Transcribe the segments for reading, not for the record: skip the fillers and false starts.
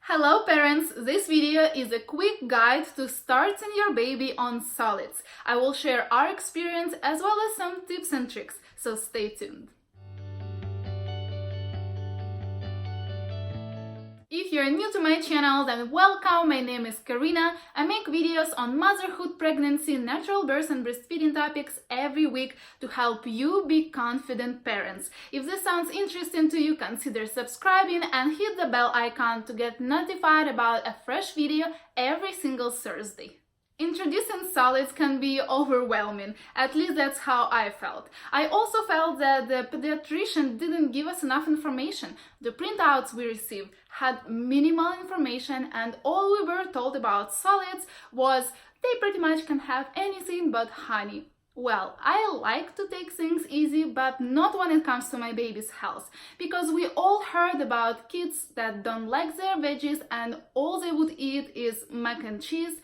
Hello parents, this video is a quick guide to starting your baby on solids. I will share our experience as well as some tips and tricks, so stay tuned. If you're new to my channel, then welcome. My name is Karina. I make videos on motherhood, pregnancy, natural birth and breastfeeding topics every week to help you be confident parents. If this sounds interesting to you, consider subscribing and hit the bell icon to get notified about a fresh video every single Thursday. Introducing solids can be overwhelming, at least that's how I felt. I also felt that the pediatrician didn't give us enough information. The printouts we received had minimal information, and all we were told about solids was they pretty much can have anything but honey. Well, I like to take things easy, but not when it comes to my baby's health, because we all heard about kids that don't like their veggies and all they would eat is mac and cheese,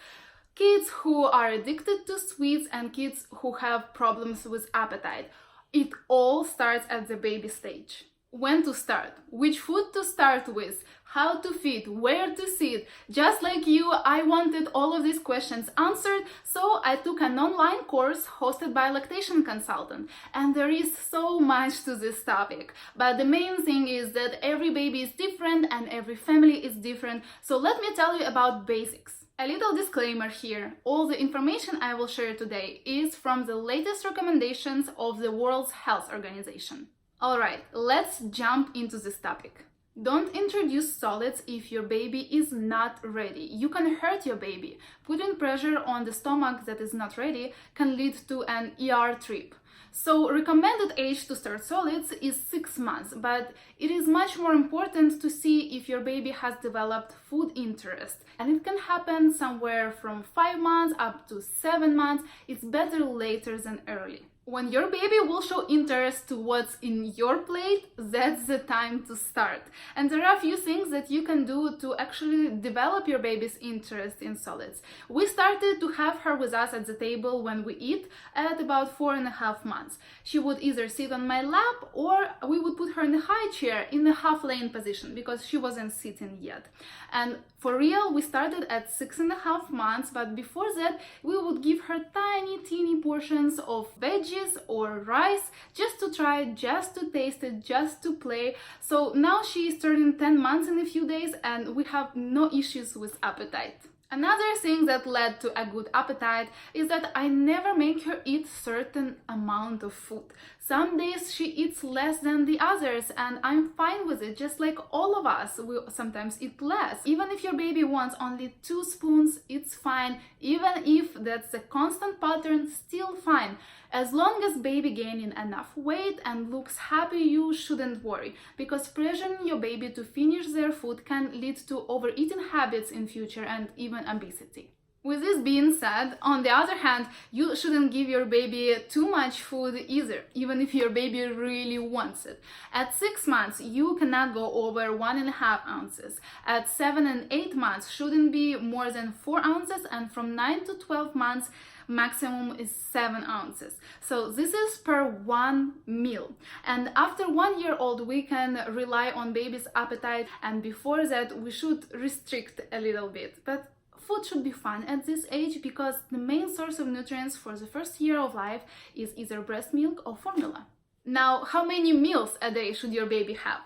kids who are addicted to sweets, and kids who have problems with appetite. It all starts at the baby stage. When to start, which food to start with, how to feed, where to sit. Just like you, I wanted all of these questions answered, so I took an online course hosted by a lactation consultant. And there is so much to this topic. But the main thing is that every baby is different and every family is different. So let me tell you about basics. A little disclaimer here, all the information I will share today is from the latest recommendations of the World Health Organization. Alright, let's jump into this topic. Don't introduce solids if your baby is not ready. You can hurt your baby. Putting pressure on the stomach that is not ready can lead to an ER trip. So recommended age to start solids is 6 months, but it is much more important to see if your baby has developed food interest. And it can happen somewhere from 5 months up to 7 months. It's better later than early. When your baby will show interest to what's in your plate, that's the time to start. And there are a few things that you can do to actually develop your baby's interest in solids. We started to have her with us at the table when we eat at about 4.5 months. She would either sit on my lap or we would put her in a high chair in the half-lane position because she wasn't sitting yet. And for real, we started at 6.5 months, but before that, we would give her tiny, teeny portions of veggies or rice just to try, just to taste it, just to play. So now she is turning 10 months in a few days and we have no issues with appetite. Another thing that led to a good appetite is that I never make her eat certain amount of food. Some days she eats less than the others and I'm fine with it, just like all of us. We sometimes eat less. Even if your baby wants only 2 spoons, it's fine. Even if that's a constant pattern, still fine. As long as baby gaining enough weight and looks happy, you shouldn't worry, because pressuring your baby to finish their food can lead to overeating habits in future and even obesity. With this being said, on the other hand, you shouldn't give your baby too much food either, even if your baby really wants it. At 6 months, you cannot go over 1.5 ounces. At 7 and 8 months, shouldn't be more than 4 ounces, and from 9 to 12 months, maximum is 7 ounces. So this is per 1 meal. And after 1 year old, we can rely on baby's appetite, and before that, we should restrict a little bit. But food should be fun at this age because the main source of nutrients for the first year of life is either breast milk or formula. Now, how many meals a day should your baby have?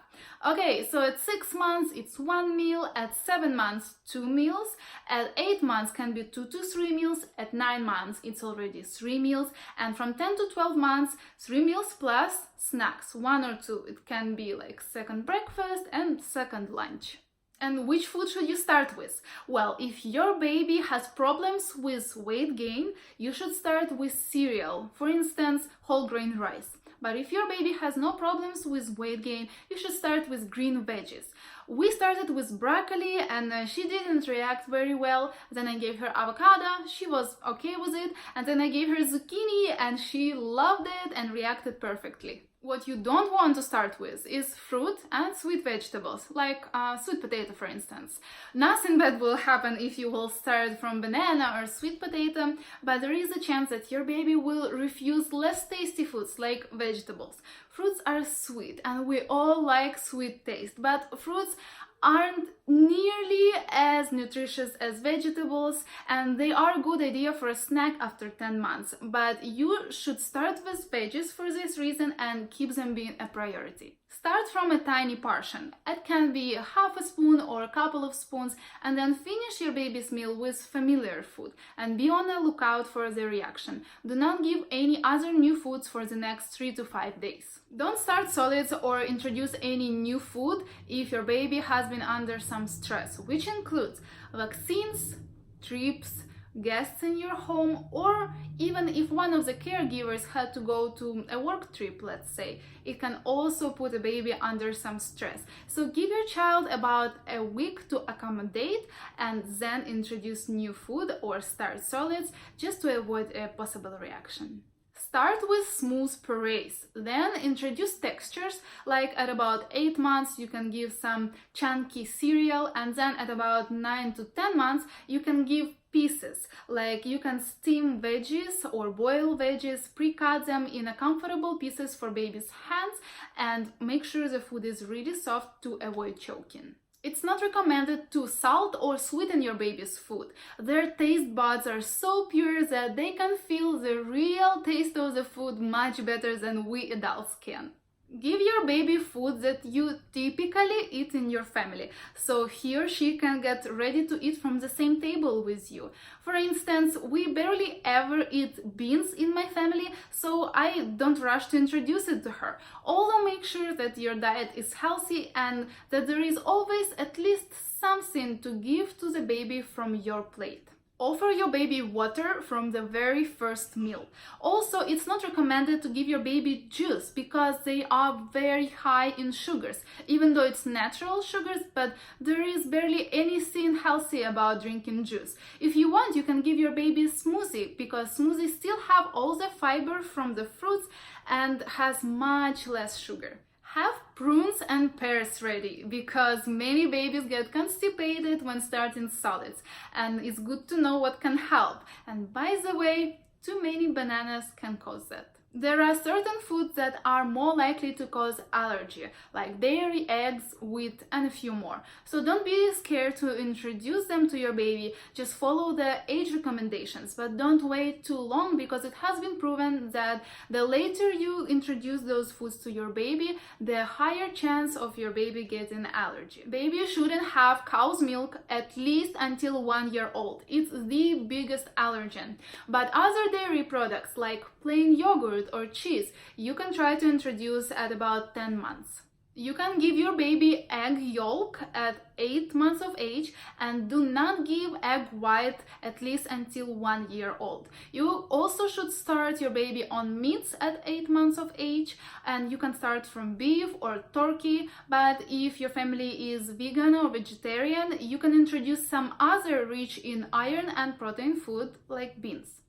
Okay, so at 6 months it's 1 meal, at 7 months 2 meals, at 8 months can be 2 to 3 meals, at 9 months it's already 3 meals, and from 10 to 12 months 3 meals plus snacks, 1 or 2. It can be like second breakfast and second lunch. And which food should you start with? Well, if your baby has problems with weight gain, you should start with cereal, for instance, whole grain rice. But if your baby has no problems with weight gain, you should start with green veggies. We started with broccoli and she didn't react very well. Then I gave her avocado, she was okay with it. And then I gave her zucchini and she loved it and reacted perfectly. What you don't want to start with is fruit and sweet vegetables, like sweet potato, for instance. Nothing bad will happen if you will start from banana or sweet potato, but there is a chance that your baby will refuse less tasty foods like vegetables. Fruits are sweet and we all like sweet taste, but fruits aren't nearly as nutritious as vegetables, and they are a good idea for a snack after 10 months. But you should start with veggies for this reason and keep them being a priority. Start from a tiny portion. It can be half a spoon or a couple of spoons, and then finish your baby's meal with familiar food and be on the lookout for the reaction. Do not give any other new foods for the next 3 to 5 days. Don't start solids or introduce any new food if your baby has been under some stress, which includes vaccines, trips, guests in your home, or even if one of the caregivers had to go to a work trip, let's say. It can also put a baby under some stress. So give your child about a week to accommodate and then introduce new food or start solids just to avoid a possible reaction. Start with smooth purees, then introduce textures, like at about 8 months you can give some chunky cereal, and then at about 9 to 10 months you can give pieces, like you can steam veggies or boil veggies, pre-cut them in a comfortable pieces for baby's hands, and make sure the food is really soft to avoid choking. It's not recommended to salt or sweeten your baby's food. Their taste buds are so pure that they can feel the real taste of the food much better than we adults can. Give your baby food that you typically eat in your family, so he or she can get ready to eat from the same table with you. For instance, we barely ever eat beans in my family, so I don't rush to introduce it to her. Although make sure that your diet is healthy and that there is always at least something to give to the baby from your plate. Offer your baby water from the very first meal. Also, it's not recommended to give your baby juice because they are very high in sugars, even though it's natural sugars, but there is barely anything healthy about drinking juice. If you want, you can give your baby a smoothie because smoothies still have all the fiber from the fruits and has much less sugar. Have prunes and pears ready because many babies get constipated when starting solids, and it's good to know what can help. And by the way, too many bananas can cause that. There are certain foods that are more likely to cause allergy, like dairy, eggs, wheat, and a few more. So don't be scared to introduce them to your baby. Just follow the age recommendations, but don't wait too long because it has been proven that the later you introduce those foods to your baby, the higher chance of your baby getting allergy. Baby shouldn't have cow's milk at least until 1 year old. It's the biggest allergen. But other dairy products like plain yogurt or cheese, you can try to introduce at about 10 months. You can give your baby egg yolk at 8 months of age, and do not give egg white at least until 1 year old. You also should start your baby on meats at 8 months of age, and you can start from beef or turkey, but if your family is vegan or vegetarian, you can introduce some other rich in iron and protein food like beans.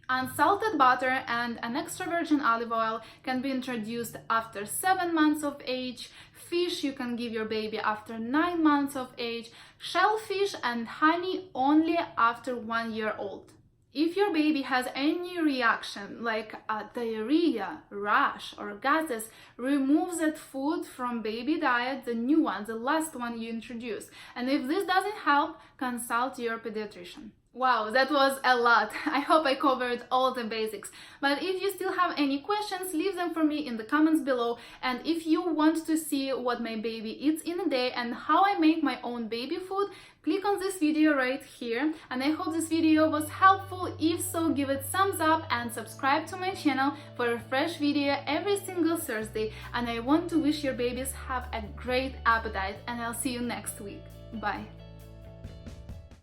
Unsalted butter and an extra virgin olive oil can be introduced after 7 months of age. Fish you can give your baby after 9 months of age. Shellfish and honey only after 1 year old. If your baby has any reaction like a diarrhea, rash, or gases, remove that food from baby diet, the new one, the last one you introduced. And if this doesn't help, consult your pediatrician. Wow, that was a lot. I hope I covered all the basics. But if you still have any questions, leave them for me in the comments below. And if you want to see what my baby eats in a day and how I make my own baby food, click on this video right here. And I hope this video was helpful. If so, give it thumbs up and subscribe to my channel for a fresh video every single Thursday. And I want to wish your babies have a great appetite, and I'll see you next week. Bye.